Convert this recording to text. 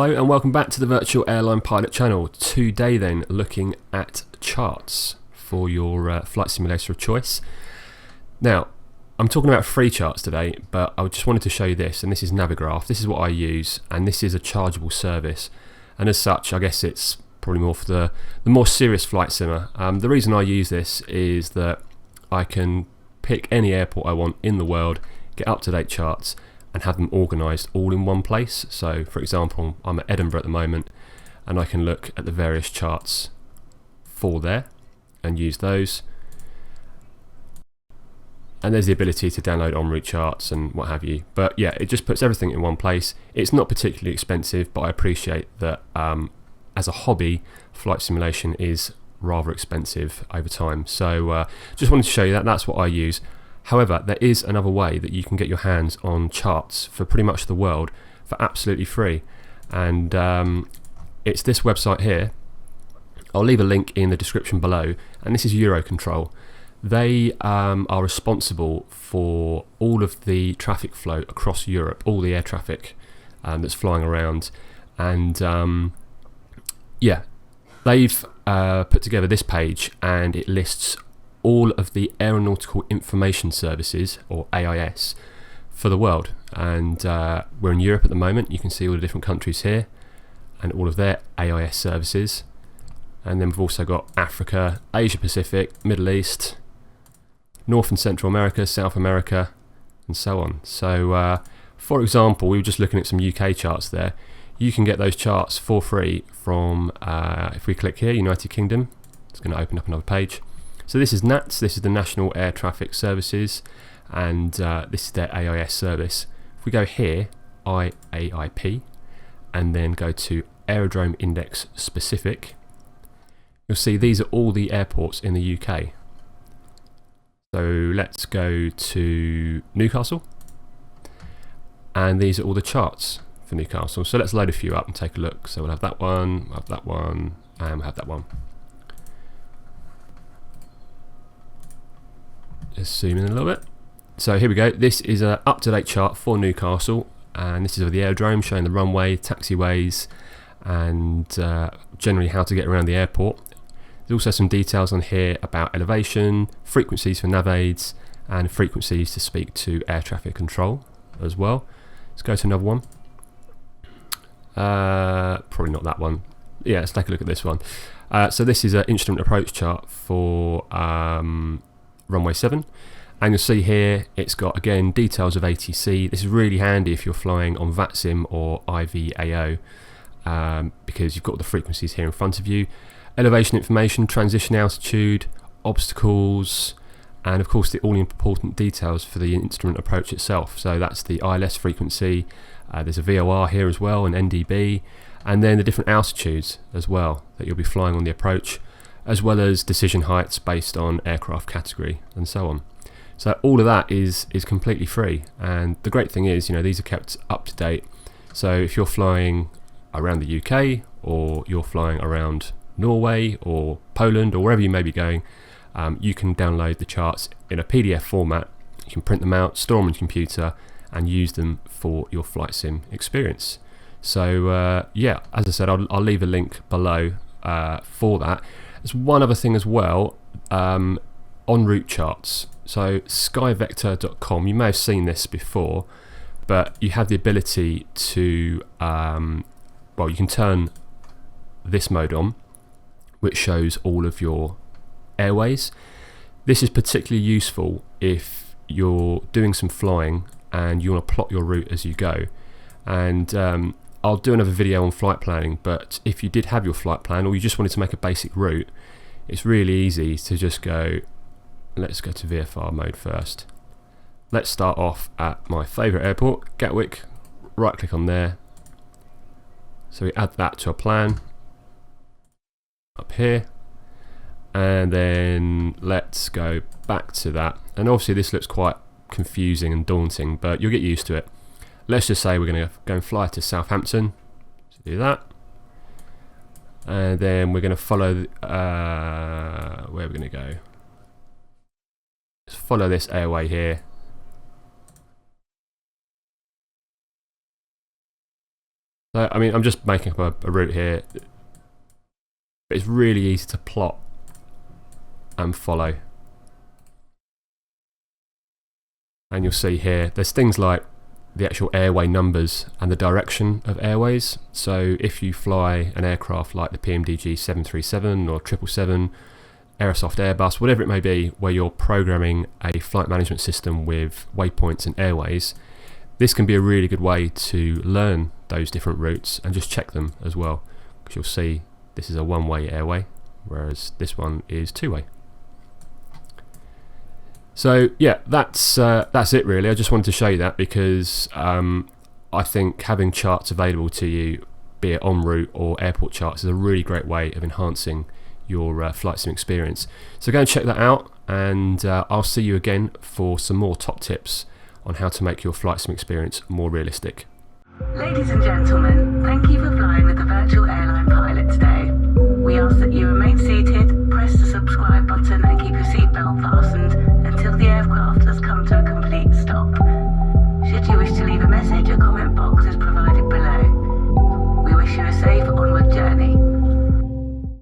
Hello and welcome back to the Virtual Airline Pilot Channel. Today then, looking at charts for your flight simulator of choice. Now, I'm talking about free charts today, but I just wanted to show you this, and this is Navigraph. This is what I use, and this is a chargeable service. And as such, I guess it's probably more for the more serious flight simmer. The reason I use this is that I can pick any airport I want in the world, get up-to-date charts, and have them organised all in one place. So for example, I'm at Edinburgh at the moment and I can look at the various charts for there and use those, and there's the ability to download en route charts and what have you. But yeah, it just puts everything in one place. It's not particularly expensive, but I appreciate that as a hobby, flight simulation is rather expensive over time. So just wanted to show you that that's what I use. However, there is another way that you can get your hands on charts for pretty much the world for absolutely free, and it's this website here. I'll leave a link in the description below, and this is Eurocontrol. They are responsible for all of the traffic flow across Europe, all the air traffic that's flying around, and yeah, they've put together this page, and it lists all of the aeronautical information services, or AIS, for the world. And we're in Europe at the moment. You can see all the different countries here and all of their AIS services. And then we've also got Africa, Asia Pacific, Middle East, North and Central America, South America, and so on. So for example, we were just looking at some UK charts there. You can get those charts for free from, if we click here, United Kingdom, it's going to open up another page. So this is NATS, this is the National Air Traffic Services, and this is their AIS service. If we go here, IAIP, and then go to Aerodrome Index Specific, you'll see these are all the airports in the UK. So let's go to Newcastle, and these are all the charts for Newcastle. So let's load a few up and take a look. So we'll have that one, we'll have that one, and we'll have that one. Let's zoom in a little bit. So here we go. This is an up-to-date chart for Newcastle, and this is of the aerodrome, showing the runway, taxiways, and generally how to get around the airport. There's also some details on here about elevation, frequencies for nav aids, and frequencies to speak to air traffic control as well. Let's go to another one. Probably not that one. Yeah, let's take a look at this one. So this is an instrument approach chart for runway 7, and you'll see here it's got again details of ATC. This is really handy if you're flying on VATSIM or IVAO, because you've got the frequencies here in front of you. Elevation information, transition altitude, obstacles, and of course the all important details for the instrument approach itself. So that's the ILS frequency, there's a VOR here as well, an NDB, and then the different altitudes as well that you'll be flying on the approach, as well as decision heights based on aircraft category and so on. So all of that is completely free, and the great thing is, you know, these are kept up to date. So if you're flying around the UK, or you're flying around Norway or Poland or wherever you may be going, you can download the charts in a PDF format. You can print them out, store them on your computer, and use them for your flight sim experience. So yeah, as I said, I'll leave a link below for that. There's one other thing as well, en route charts. So skyvector.com, you may have seen this before, but you have the ability to, well, you can turn this mode on, which shows all of your airways. This is particularly useful if you're doing some flying and you want to plot your route as you go. And I'll do another video on flight planning, but if you did have your flight plan, or you just wanted to make a basic route, it's really easy to just go, let's go to VFR mode first. Let's start off at my favourite airport, Gatwick. Right click on there. So we add that to a plan up here, and then let's go back to that. And obviously this looks quite confusing and daunting, but you'll get used to it. Let's just say we're going to go and fly to Southampton. So do that, and then we're going to follow where are we going to go? Let's follow this airway here. So I mean, I'm just making up a route here, but it's really easy to plot and follow. And you'll see here, there's things like the actual airway numbers and the direction of airways. So if you fly an aircraft like the PMDG 737 or 777, Aerosoft Airbus, whatever it may be, where you're programming a flight management system with waypoints and airways, this can be a really good way to learn those different routes and just check them as well, because you'll see this is a one-way airway, whereas this one is two-way. So yeah, that's it really. I just wanted to show you that because I think having charts available to you, be it en route or airport charts, is a really great way of enhancing your flight sim experience. So go and check that out, and I'll see you again for some more top tips on how to make your flight sim experience more realistic. Ladies and gentlemen, thank you for flying with the Virtual Airline Pilot today. We ask that you remain seated, press the subscribe button and keep your seatbelt fastened until the aircraft has come to a complete stop. Should you wish to leave a message, a comment box is provided.